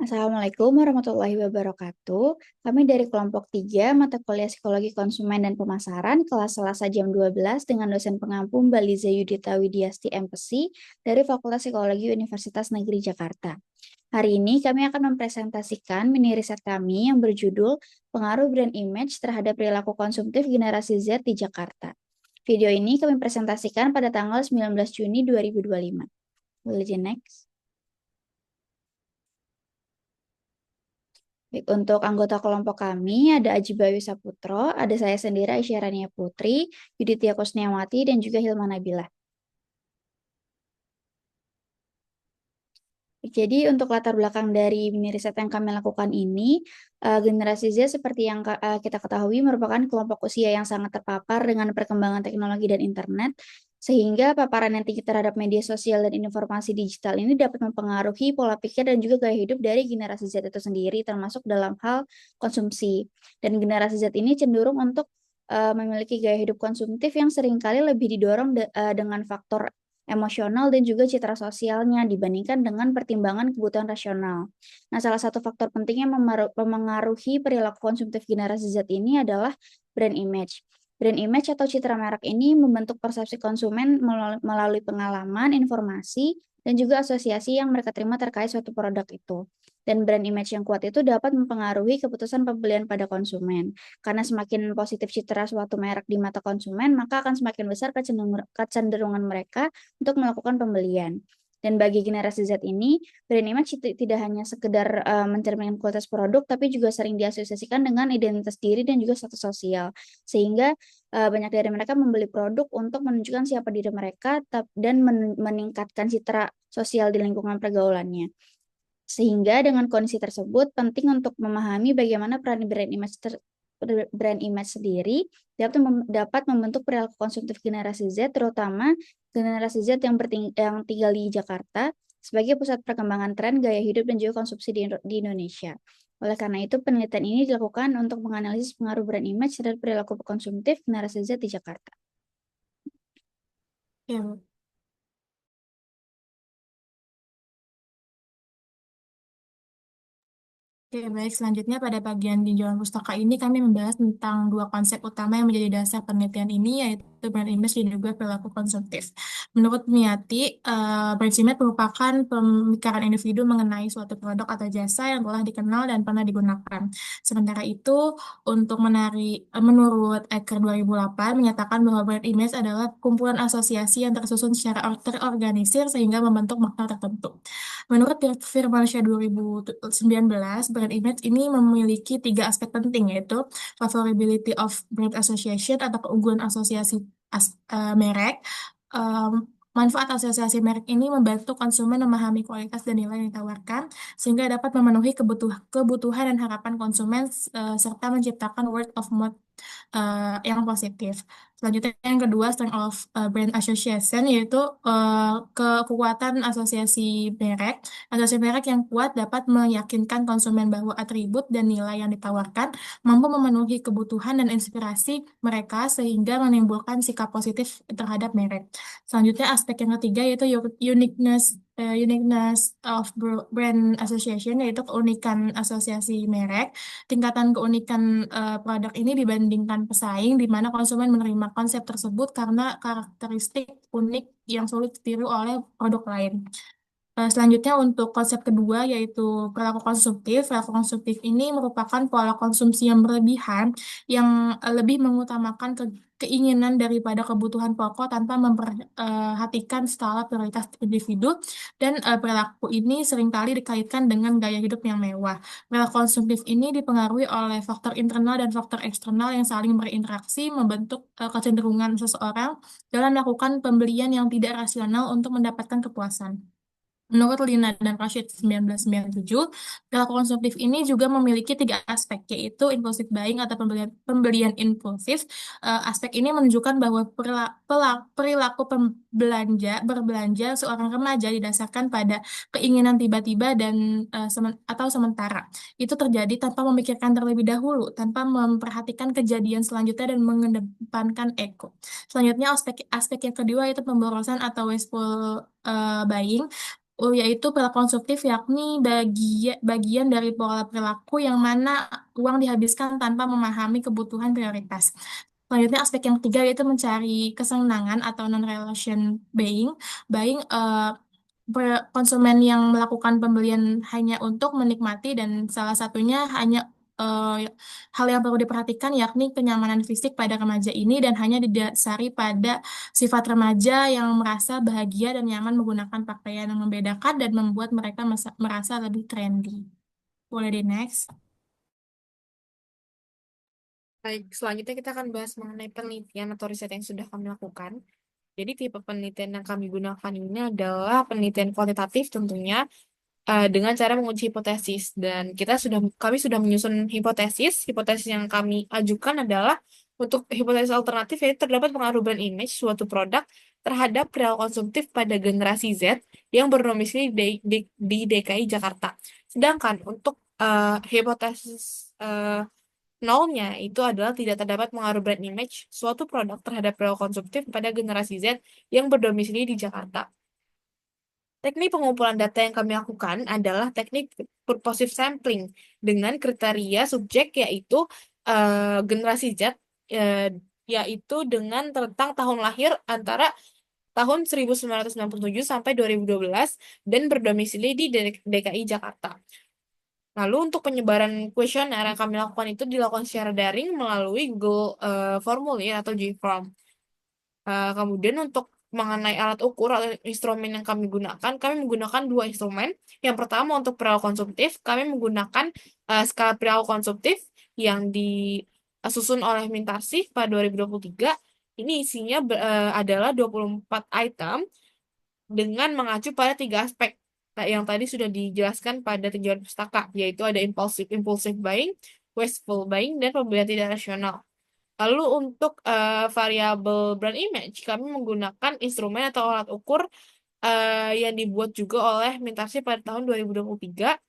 Assalamualaikum warahmatullahi wabarakatuh. Kami dari kelompok 3 mata kuliah Psikologi Konsumen dan Pemasaran kelas Selasa jam 12 dengan dosen pengampu Mbak Liza Yudita Widiasti MPC dari Fakultas Psikologi Universitas Negeri Jakarta. Hari ini kami akan mempresentasikan mini riset kami yang berjudul Pengaruh Brand Image terhadap Perilaku Konsumtif Generasi Z di Jakarta. Video ini kami presentasikan pada tanggal 19 Juni 2025. Will you next? Baik, untuk anggota kelompok kami ada Aji Bayu Saputro, ada saya sendiri Aisyah Rania Putri, Yuditya Kusniawati, dan juga Hilma Nabilah. Jadi untuk latar belakang dari mini riset yang kami lakukan ini, generasi Z seperti yang kita ketahui merupakan kelompok usia yang sangat terpapar dengan perkembangan teknologi dan internet, sehingga paparan yang tinggi terhadap media sosial dan informasi digital ini dapat mempengaruhi pola pikir dan juga gaya hidup dari generasi Z itu sendiri, termasuk dalam hal konsumsi. Dan generasi Z ini cenderung untuk memiliki gaya hidup konsumtif yang seringkali lebih didorong dengan faktor emosional dan juga citra sosialnya dibandingkan dengan pertimbangan kebutuhan rasional. Nah, salah satu faktor penting yang memengaruhi perilaku konsumtif generasi Z ini adalah brand image. Brand image atau citra merek ini membentuk persepsi konsumen melalui pengalaman, informasi, dan juga asosiasi yang mereka terima terkait suatu produk itu. Dan brand image yang kuat itu dapat mempengaruhi keputusan pembelian pada konsumen. Karena semakin positif citra suatu merek di mata konsumen, maka akan semakin besar kecenderungan mereka untuk melakukan pembelian. Dan bagi generasi Z ini, brand image tidak hanya sekedar mencerminkan kualitas produk, tapi juga sering diasosiasikan dengan identitas diri dan juga status sosial. Sehingga banyak dari mereka membeli produk untuk menunjukkan siapa diri mereka dan meningkatkan citra sosial di lingkungan pergaulannya. Sehingga dengan kondisi tersebut, penting untuk memahami bagaimana peran brand image sendiri dapat membentuk perilaku konsumtif generasi Z, terutama generasi Z yang tinggal di Jakarta sebagai pusat perkembangan tren gaya hidup dan juga konsumsi di Indonesia. Oleh karena itu, penelitian ini dilakukan untuk menganalisis pengaruh brand image terhadap perilaku konsumtif generasi Z di Jakarta. Ya, Oke, baik. Selanjutnya pada bagian tinjauan pustaka ini kami membahas tentang dua konsep utama yang menjadi dasar penelitian ini, yaitu brand image dan juga perilaku konsumtif. Menurut Miati, brand image merupakan pemikiran individu mengenai suatu produk atau jasa yang telah dikenal dan pernah digunakan. Sementara itu, menurut Eker 2008 menyatakan bahwa brand image adalah kumpulan asosiasi yang tersusun secara terorganisir sehingga membentuk makna tertentu. Menurut Firmansyah 2019, brand image ini memiliki tiga aspek penting, yaitu favorability of brand association atau keunggulan asosiasi merek. Manfaat asosiasi merek ini membantu konsumen memahami kualitas dan nilai yang ditawarkan, sehingga dapat memenuhi kebutuhan dan harapan konsumen, serta menciptakan word of mouth yang positif. Selanjutnya yang kedua, strength of brand association, yaitu kekuatan asosiasi merek. Asosiasi merek yang kuat dapat meyakinkan konsumen bahwa atribut dan nilai yang ditawarkan mampu memenuhi kebutuhan dan inspirasi mereka sehingga menimbulkan sikap positif terhadap merek. Selanjutnya aspek yang ketiga yaitu uniqueness of brand association, yaitu keunikan asosiasi merek. Tingkatan keunikan produk ini dibandingkan pesaing, di mana konsumen menerima konsep tersebut karena karakteristik unik yang sulit ditiru oleh produk lain. Selanjutnya untuk konsep kedua yaitu perilaku konsumtif. Perilaku konsumtif ini merupakan pola konsumsi yang berlebihan yang lebih mengutamakan keinginan daripada kebutuhan pokok tanpa memperhatikan skala prioritas individu, dan perilaku ini seringkali dikaitkan dengan gaya hidup yang mewah. Perilaku konsumtif ini dipengaruhi oleh faktor internal dan faktor eksternal yang saling berinteraksi membentuk kecenderungan seseorang dalam melakukan pembelian yang tidak rasional untuk mendapatkan kepuasan. Menurut Lina dan Rashid 1997, perilaku konsumtif ini juga memiliki tiga aspek, yaitu impulsive buying atau pembelian impulsif. Aspek ini menunjukkan bahwa perilaku berbelanja seorang remaja didasarkan pada keinginan tiba-tiba dan atau sementara. Itu terjadi tanpa memikirkan terlebih dahulu, tanpa memperhatikan kejadian selanjutnya dan mengedepankan ego. Selanjutnya aspek yang kedua yaitu pemborosan atau wasteful buying. yaitu perilaku konsumtif, yakni bagian dari pola perilaku yang mana uang dihabiskan tanpa memahami kebutuhan prioritas. Selanjutnya aspek yang ketiga yaitu mencari kesenangan atau non-relation buying. Buying konsumen yang melakukan pembelian hanya untuk menikmati dan salah satunya hanya hal yang perlu diperhatikan yakni kenyamanan fisik pada remaja ini dan hanya didasari pada sifat remaja yang merasa bahagia dan nyaman menggunakan pakaian yang membedakan dan membuat mereka merasa lebih trendy. Boleh di next. Baik, selanjutnya kita akan bahas mengenai penelitian atau riset yang sudah kami lakukan. Jadi tipe penelitian yang kami gunakan ini adalah penelitian kuantitatif tentunya dengan cara menguji hipotesis dan kami sudah menyusun hipotesis. Hipotesis yang kami ajukan adalah untuk hipotesis alternatif yaitu terdapat pengaruh brand image suatu produk terhadap perilaku konsumtif pada generasi Z yang berdomisili di DKI Jakarta. Sedangkan untuk hipotesis nolnya itu adalah tidak terdapat pengaruh brand image suatu produk terhadap perilaku konsumtif pada generasi Z yang berdomisili di Jakarta. Teknik pengumpulan data yang kami lakukan adalah teknik purposive sampling dengan kriteria subjek yaitu generasi Z, eh, yaitu dengan rentang tahun lahir antara tahun 1997 sampai 2012 dan berdomisili di DKI Jakarta. Lalu untuk penyebaran kuesioner yang kami lakukan itu dilakukan secara daring melalui Google Formulir atau Gform. Kemudian untuk mengenai alat ukur atau instrumen yang kami menggunakan dua instrumen. Yang pertama untuk perilaku konsumtif, kami menggunakan skala perilaku konsumtif yang disusun oleh Mintarsih pada 2023. Ini isinya adalah 24 item dengan mengacu pada tiga aspek. Nah, yang tadi sudah dijelaskan pada tinjauan pustaka, yaitu ada impulsive buying, wasteful buying, dan pembelian tidak rasional. Lalu untuk variabel brand image, kami menggunakan instrumen atau alat ukur yang dibuat juga oleh Mintarsih pada tahun 2023.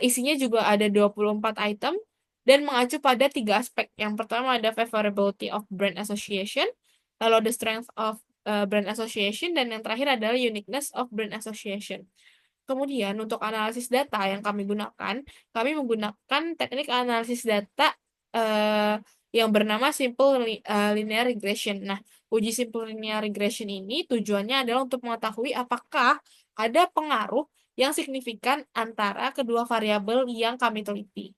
Isinya juga ada 24 item dan mengacu pada tiga aspek. Yang pertama ada favorability of brand association, lalu ada strength of brand association, dan yang terakhir adalah uniqueness of brand association. Kemudian untuk analisis data yang kami menggunakan teknik analisis data eh, yang bernama linear regression. Nah, uji simple linear regression ini tujuannya adalah untuk mengetahui apakah ada pengaruh yang signifikan antara kedua variabel yang kami teliti.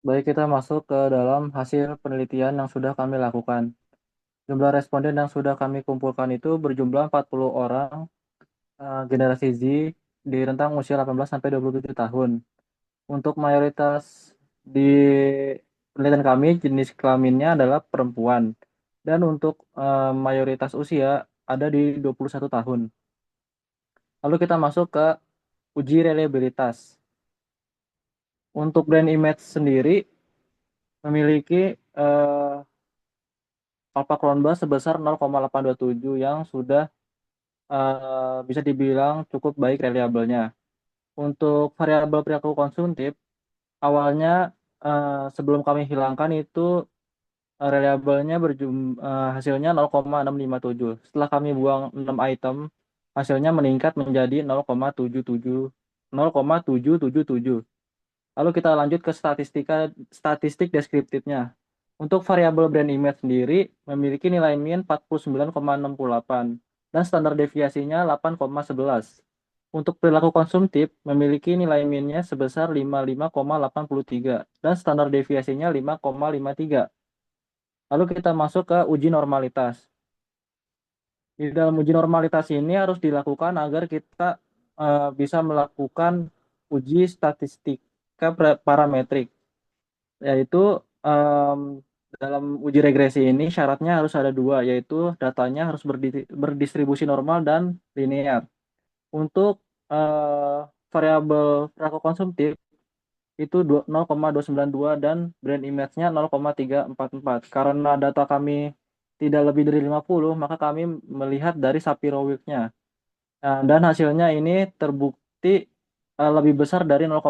Baik, kita masuk ke dalam hasil penelitian yang sudah kami lakukan. Jumlah responden yang sudah kami kumpulkan itu berjumlah 40 orang generasi Z di rentang usia 18 sampai 27 tahun. Untuk mayoritas di penelitian kami jenis kelaminnya adalah perempuan. Dan untuk mayoritas usia ada di 21 tahun. Lalu kita masuk ke uji reliabilitas. Untuk brand image sendiri memiliki alpha Cronbus sebesar 0,827 yang sudah bisa dibilang cukup baik reliabelnya. Untuk variabel perilaku konsumtif, awalnya sebelum kami hilangkan itu reliabelnya hasilnya 0,657. Setelah kami buang 6 item, hasilnya meningkat menjadi 0,777. Lalu kita lanjut ke statistik deskriptifnya. Untuk variabel brand image sendiri memiliki nilai min 49,68 dan standar deviasinya 8,11. Untuk perilaku konsumtif memiliki nilai minnya sebesar 55,83 dan standar deviasinya 5,53. Lalu kita masuk ke uji normalitas. Di dalam uji normalitas ini harus dilakukan agar kita bisa melakukan uji statistika parametrik, yaitu dalam uji regresi ini syaratnya harus ada dua, yaitu datanya harus berdistribusi normal dan linear. Untuk variabel perilaku konsumtif itu 0,292 dan brand image-nya 0,344. Karena data kami tidak lebih dari 50, maka kami melihat dari Shapiro Wilk-nya. Nah, dan hasilnya ini terbukti lebih besar dari 0,05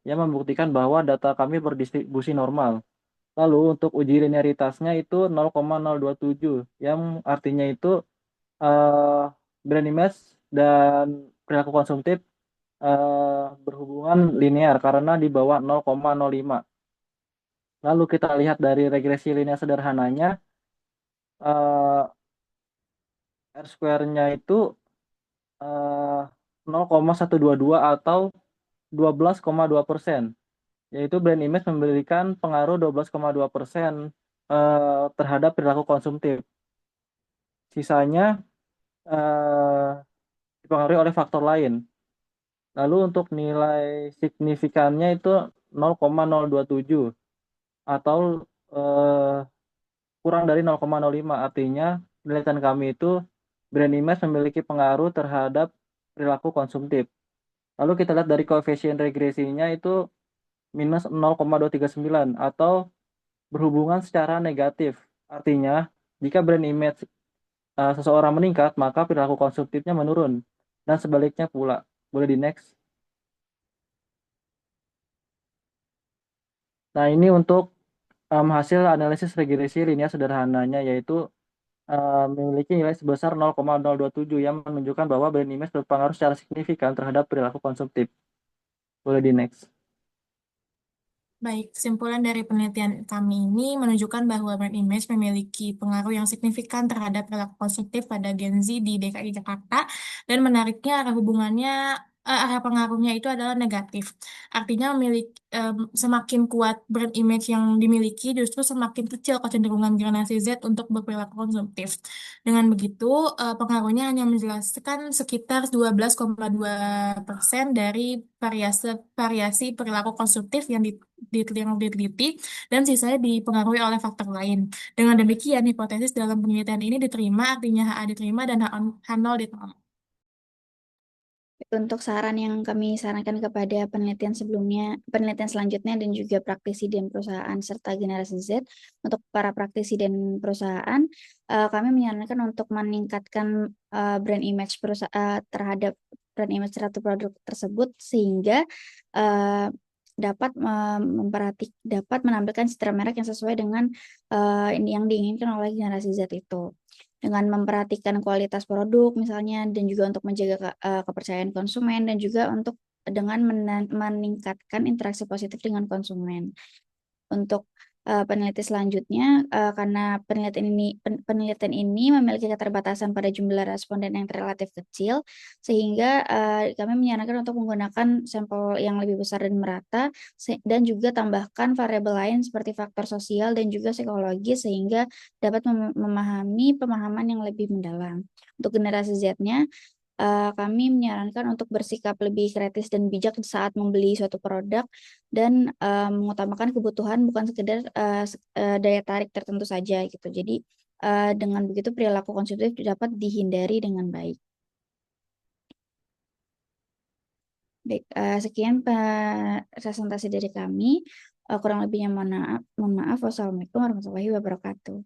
yang membuktikan bahwa data kami berdistribusi normal. Lalu untuk uji linearitasnya itu 0,027 yang artinya itu eh, brand image dan perilaku konsumtif berhubungan linear karena di bawah 0,05. Lalu kita lihat dari regresi linear sederhananya, eh, R square-nya itu 0,122 atau 12,2%, yaitu brand image memberikan pengaruh 12,2% terhadap perilaku konsumtif. Sisanya eh, dipengaruhi oleh faktor lain. Lalu untuk nilai signifikannya itu 0,027 atau eh, kurang dari 0,05. Artinya penelitian kami itu brand image memiliki pengaruh terhadap perilaku konsumtif. Lalu kita lihat dari koefisien regresinya itu minus 0,239 atau berhubungan secara negatif. Artinya jika brand image seseorang meningkat, maka perilaku konsumtifnya menurun. Dan sebaliknya pula. Boleh di next. Nah, ini untuk hasil analisis regresi linear sederhananya, yaitu memiliki nilai sebesar 0,027 yang menunjukkan bahwa brand image berpengaruh secara signifikan terhadap perilaku konsumtif. Boleh di next. Baik, kesimpulan dari penelitian kami ini menunjukkan bahwa brand image memiliki pengaruh yang signifikan terhadap perilaku konsumtif pada Gen Z di DKI Jakarta, dan menariknya arah pengaruhnya itu adalah negatif. Artinya semakin kuat brand image yang dimiliki, justru semakin kecil kecenderungan generasi Z untuk berperilaku konsumtif. Dengan begitu, pengaruhnya hanya menjelaskan sekitar 12,2% dari variasi variasi perilaku konsumtif yang diteliti, dan sisanya dipengaruhi oleh faktor lain. Dengan demikian, hipotesis dalam penelitian ini diterima, artinya HA diterima dan H0 ditolak. Untuk saran yang kami sarankan kepada penelitian selanjutnya dan juga praktisi dan perusahaan serta generasi Z, untuk para praktisi dan perusahaan, kami menyarankan untuk meningkatkan brand image terhadap brand image suatu produk tersebut sehingga uh, dapat dapat menampilkan citra merek yang sesuai dengan yang diinginkan oleh generasi Z itu, dengan memperhatikan kualitas produk misalnya, dan juga untuk menjaga kepercayaan konsumen, dan juga untuk dengan meningkatkan interaksi positif dengan konsumen. Untuk peneliti selanjutnya, karena penelitian ini memiliki keterbatasan pada jumlah responden yang relatif kecil, sehingga kami menyarankan untuk menggunakan sampel yang lebih besar dan merata, dan juga tambahkan variabel lain seperti faktor sosial dan juga psikologis sehingga dapat memahami pemahaman yang lebih mendalam. Untuk generasi Z-nya, kami menyarankan untuk bersikap lebih kritis dan bijak saat membeli suatu produk, dan mengutamakan kebutuhan bukan sekedar daya tarik tertentu saja gitu. Jadi dengan begitu perilaku konsumtif dapat dihindari dengan baik. Baik, sekian presentasi dari kami. Kurang lebihnya mohon maaf. Wassalamualaikum warahmatullahi wabarakatuh.